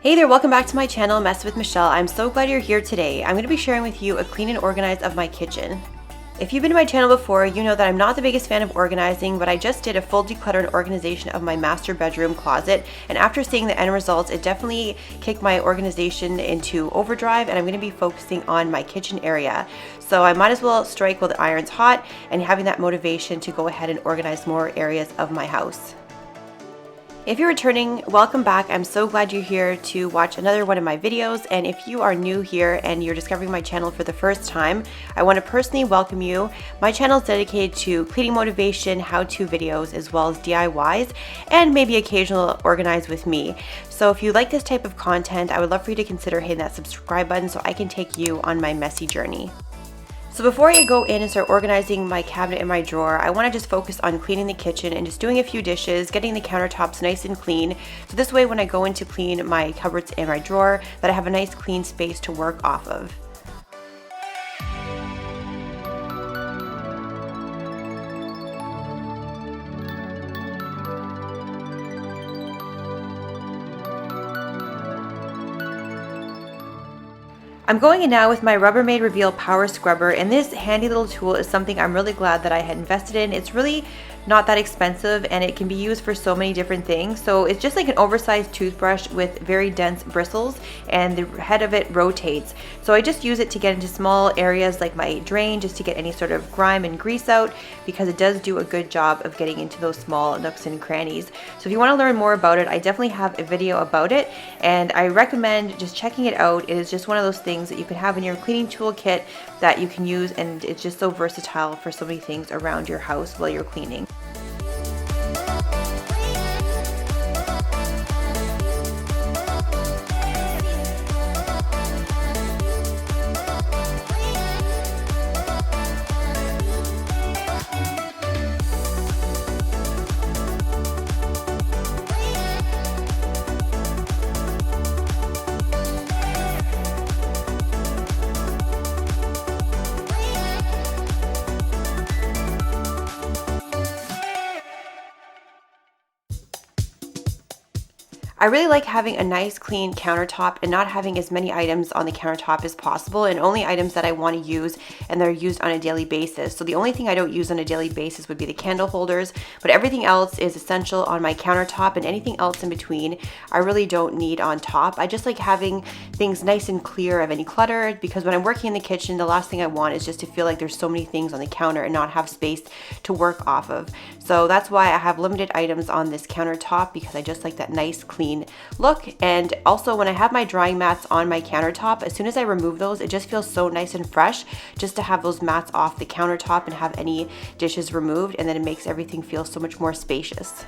Hey there, welcome back to my channel, Mess with Michelle. I'm so glad you're here today. I'm going to be sharing with you a clean and organized of my kitchen. If you've been to my channel before, you know that I'm not the biggest fan of organizing, but I just did a full declutter and organization of my master bedroom closet, and after seeing the end results, it definitely kicked my organization into overdrive, and I'm going to be focusing on my kitchen area. So I might as well strike while the iron's hot and having that motivation to go ahead and organize more areas of my house. If you're returning, welcome back. I'm so glad you're here to watch another one of my videos. And if you are new here and you're discovering my channel for the first time, I want to personally welcome you. My channel is dedicated to cleaning motivation, how-to videos, as well as DIYs, and maybe occasional organize with me. So if you like this type of content, I would love for you to consider hitting that subscribe button so I can take you on my messy journey. So before I go in and start organizing my cabinet and my drawer, I want to just focus on cleaning the kitchen and just doing a few dishes, getting the countertops nice and clean. So this way when I go in to clean my cupboards and my drawer, that I have a nice clean space to work off of. I'm going in now with my Rubbermaid Reveal Power Scrubber, and this handy little tool is something I'm really glad that I had invested in. It's really not that expensive and it can be used for so many different things. So it's just like an oversized toothbrush with very dense bristles, and the head of it rotates. So I just use it to get into small areas like my drain, just to get any sort of grime and grease out, because it does do a good job of getting into those small nooks and crannies. So if you want to learn more about it, I definitely have a video about it, and I recommend just checking it out. It is just one of those things that you can have in your cleaning toolkit that you can use, and it's just so versatile for so many things around your house while you're cleaning. I really like having a nice clean countertop and not having as many items on the countertop as possible, and only items that I want to use and that are used on a daily basis. So the only thing I don't use on a daily basis would be the candle holders, but everything else is essential on my countertop, and anything else in between I really don't need on top. I just like having things nice and clear of any clutter, because when I'm working in the kitchen, the last thing I want is just to feel like there's so many things on the counter and not have space to work off of. So that's why I have limited items on this countertop, because I just like that nice clean look. And also when I have my drying mats on my countertop, as soon as I remove those, it just feels so nice and fresh just to have those mats off the countertop and have any dishes removed, and then it makes everything feel so much more spacious.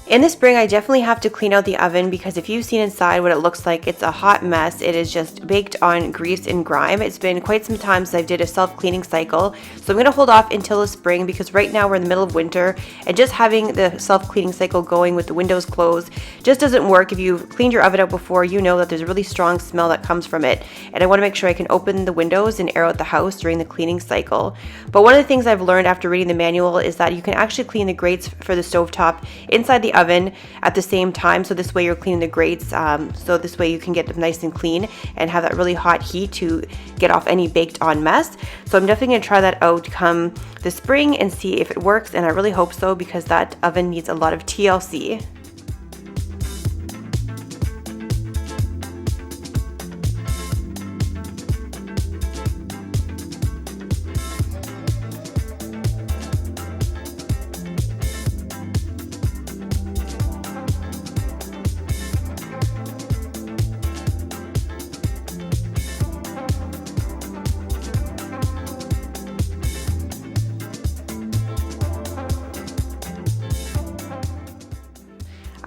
In the spring, I definitely have to clean out the oven, because if you've seen inside what it looks like, it's a hot mess. It is just baked on grease and grime. It's been quite some time since I did a self-cleaning cycle, so I'm going to hold off until the spring, because right now we're in the middle of winter, and just having the self-cleaning cycle going with the windows closed just doesn't work. If you've cleaned your oven out before, you know that there's a really strong smell that comes from it, and I want to make sure I can open the windows and air out the house during the cleaning cycle. But one of the things I've learned after reading the manual is that you can actually clean the grates for the stovetop inside the oven at the same time, so this way you're cleaning the grates, so this way you can get them nice and clean and have that really hot heat to get off any baked on mess. So I'm definitely going to try that out come the spring and see if it works, and I really hope so, because that oven needs a lot of TLC.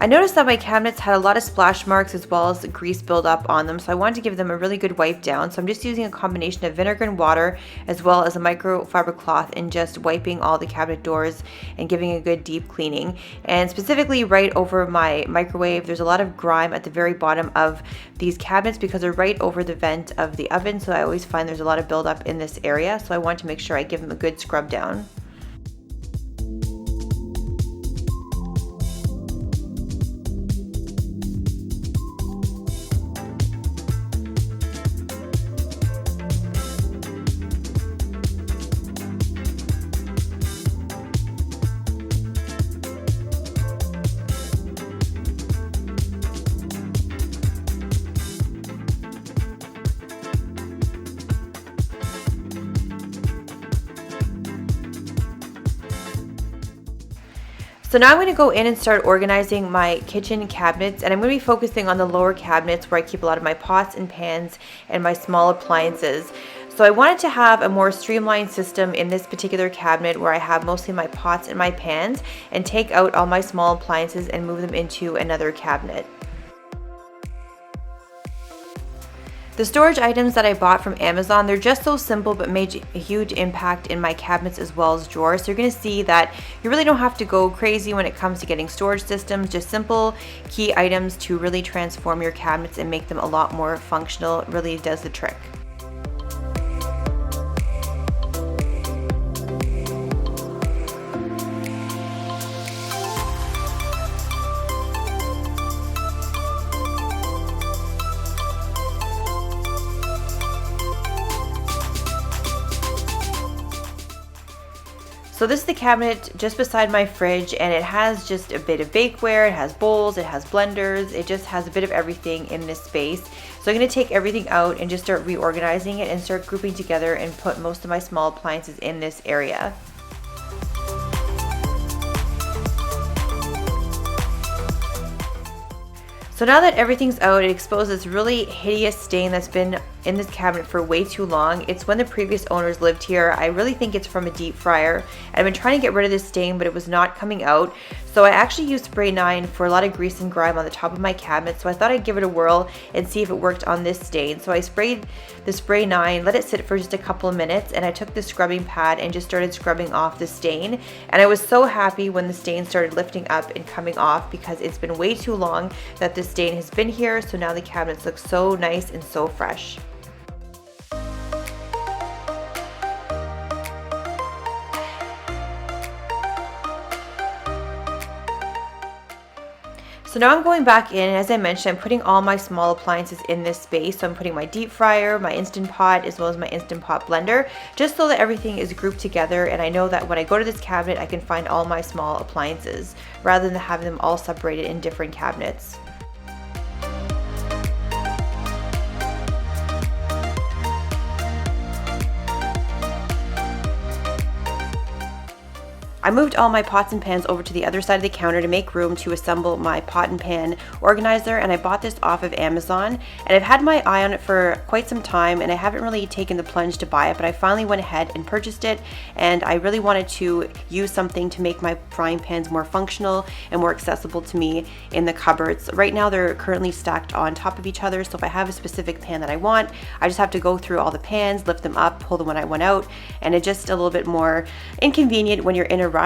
I noticed that my cabinets had a lot of splash marks as well as grease buildup on them, so I wanted to give them a really good wipe down. So I'm just using a combination of vinegar and water as well as a microfiber cloth, and just wiping all the cabinet doors and giving a good deep cleaning. And specifically right over my microwave, there's a lot of grime at the very bottom of these cabinets because they're right over the vent of the oven, so I always find there's a lot of buildup in this area, so I want to make sure I give them a good scrub down. So now I'm going to go in and start organizing my kitchen cabinets, and I'm going to be focusing on the lower cabinets where I keep a lot of my pots and pans and my small appliances. So I wanted to have a more streamlined system in this particular cabinet where I have mostly my pots and my pans, and take out all my small appliances and move them into another cabinet. The storage items that I bought from Amazon, they're just so simple but made a huge impact in my cabinets as well as drawers. So you're going to see that you really don't have to go crazy when it comes to getting storage systems. Just simple key items to really transform your cabinets and make them a lot more functional. It really does the trick. So this is the cabinet just beside my fridge, and it has just a bit of bakeware, it has bowls, it has blenders, it just has a bit of everything in this space. So I'm going to take everything out and just start reorganizing it and start grouping together and put most of my small appliances in this area. So now that everything's out, it exposes this really hideous stain that's been in this cabinet for way too long. It's when the previous owners lived here. I really think it's from a deep fryer. I've been trying to get rid of this stain, but it was not coming out. So I actually used spray 9 for a lot of grease and grime on the top of my cabinet. So I thought I'd give it a whirl and see if it worked on this stain. So I sprayed the spray 9, let it sit for just a couple of minutes, and I took the scrubbing pad and just started scrubbing off the stain. And I was so happy when the stain started lifting up and coming off, because it's been way too long that this stain has been here. So now the cabinets look so nice and so fresh. So now I'm going back in, and as I mentioned, I'm putting all my small appliances in this space. So I'm putting my deep fryer, my Instant Pot, as well as my Instant Pot blender, just so that everything is grouped together, and I know that when I go to this cabinet I can find all my small appliances rather than having them all separated in different cabinets. I moved all my pots and pans over to the other side of the counter to make room to assemble my pot and pan organizer, and I bought this off of Amazon, and I've had my eye on it for quite some time, and I haven't really taken the plunge to buy it, but I finally went ahead and purchased it, and I really wanted to use something to make my frying pans more functional and more accessible to me in the cupboards. Right now they're currently stacked on top of each other, so if I have a specific pan that I want, I just have to go through all the pans, lift them up, pull the one I want out, and it's just a little bit more inconvenient when you're in a rush.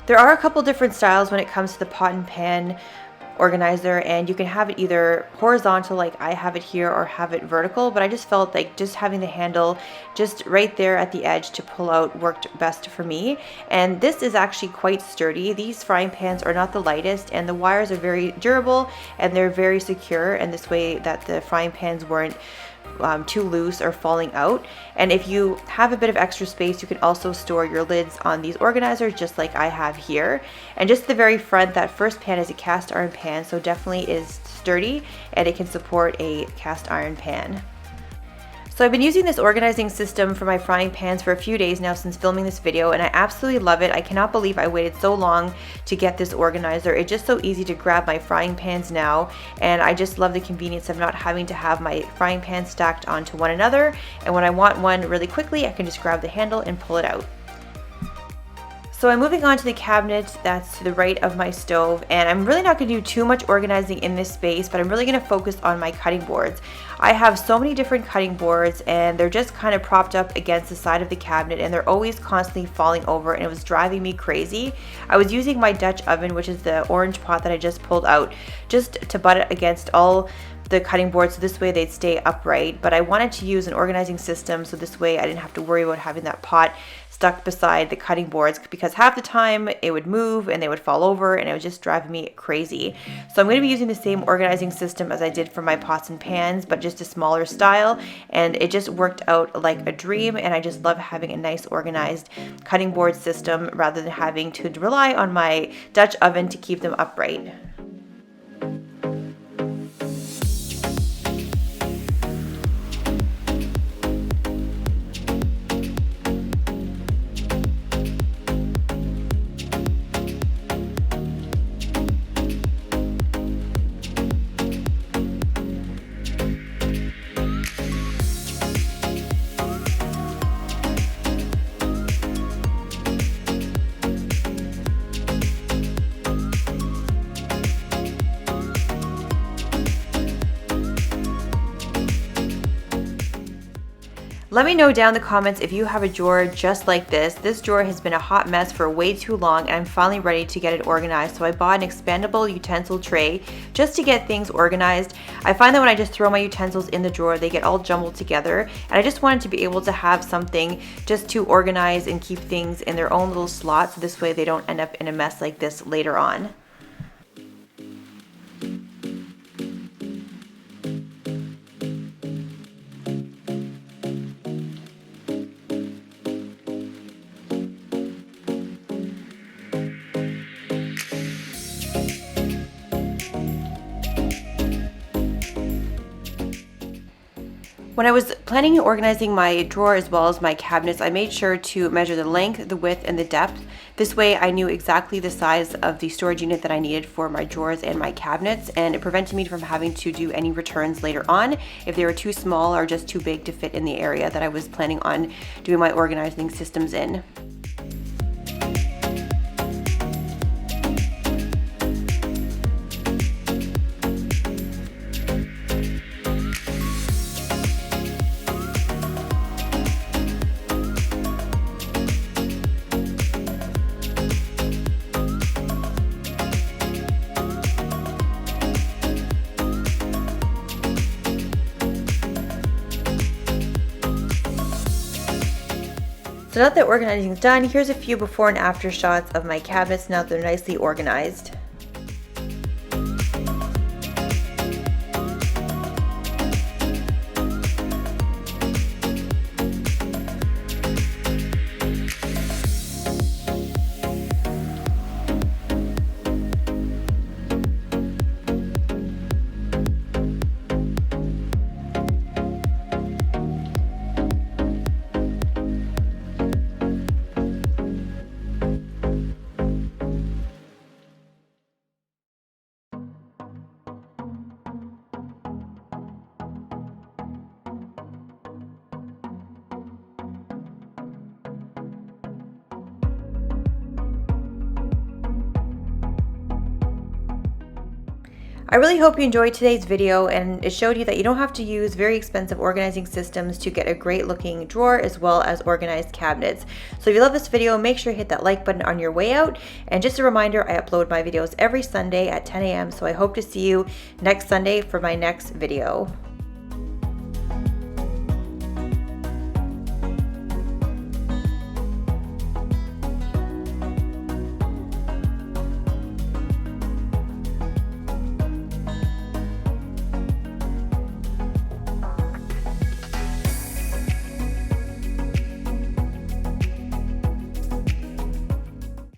There are a couple different styles when it comes to the pot and pan organizer, and you can have it either horizontal like I have it here, or have it vertical, but I just felt like just having the handle just right there at the edge to pull out worked best for me. And this is actually quite sturdy. These frying pans are not the lightest, and the wires are very durable and they're very secure, and this way that the frying pans weren't too loose or falling out. And if you have a bit of extra space, you can also store your lids on these organizers just like I have here. And just the very front, that first pan is a cast iron pan, so definitely is sturdy and it can support a cast iron pan. So I've been using this organizing system for my frying pans for a few days now since filming this video, and I absolutely love it. I cannot believe I waited so long to get this organizer. It's just so easy to grab my frying pans now, and I just love the convenience of not having to have my frying pans stacked onto one another. And when I want one really quickly, I can just grab the handle and pull it out. So I'm moving on to the cabinet that's to the right of my stove, and I'm really not going to do too much organizing in this space, but I'm really going to focus on my cutting boards. I have so many different cutting boards, and they're just kind of propped up against the side of the cabinet, and they're always constantly falling over, and it was driving me crazy. I was using my Dutch oven, which is the orange pot that I just pulled out, just to butt it against all the cutting boards, so this way they'd stay upright. But I wanted to use an organizing system, so this way I didn't have to worry about having that pot stuck beside the cutting boards, because half the time it would move and they would fall over, and it was just driving me crazy. So I'm going to be using the same organizing system as I did for my pots and pans, but just a smaller style, and it just worked out like a dream. And I just love having a nice organized cutting board system rather than having to rely on my Dutch oven to keep them upright. Let me know down in the comments if you have a drawer just like this. This drawer has been a hot mess for way too long and I'm finally ready to get it organized. So I bought an expandable utensil tray just to get things organized. I find that when I just throw my utensils in the drawer, they get all jumbled together. And I just wanted to be able to have something just to organize and keep things in their own little slots. So this way they don't end up in a mess like this later on. When I was planning and organizing my drawer as well as my cabinets, I made sure to measure the length, the width, and the depth. This way I knew exactly the size of the storage unit that I needed for my drawers and my cabinets, and it prevented me from having to do any returns later on if they were too small or just too big to fit in the area that I was planning on doing my organizing systems in. So now that organizing is done, here's a few before and after shots of my cabinets now that they're nicely organized. I really hope you enjoyed today's video and it showed you that you don't have to use very expensive organizing systems to get a great looking drawer as well as organized cabinets. So if you love this video, make sure to hit that like button on your way out. And just a reminder, I upload my videos every Sunday at 10 a.m. So I hope to see you next Sunday for my next video.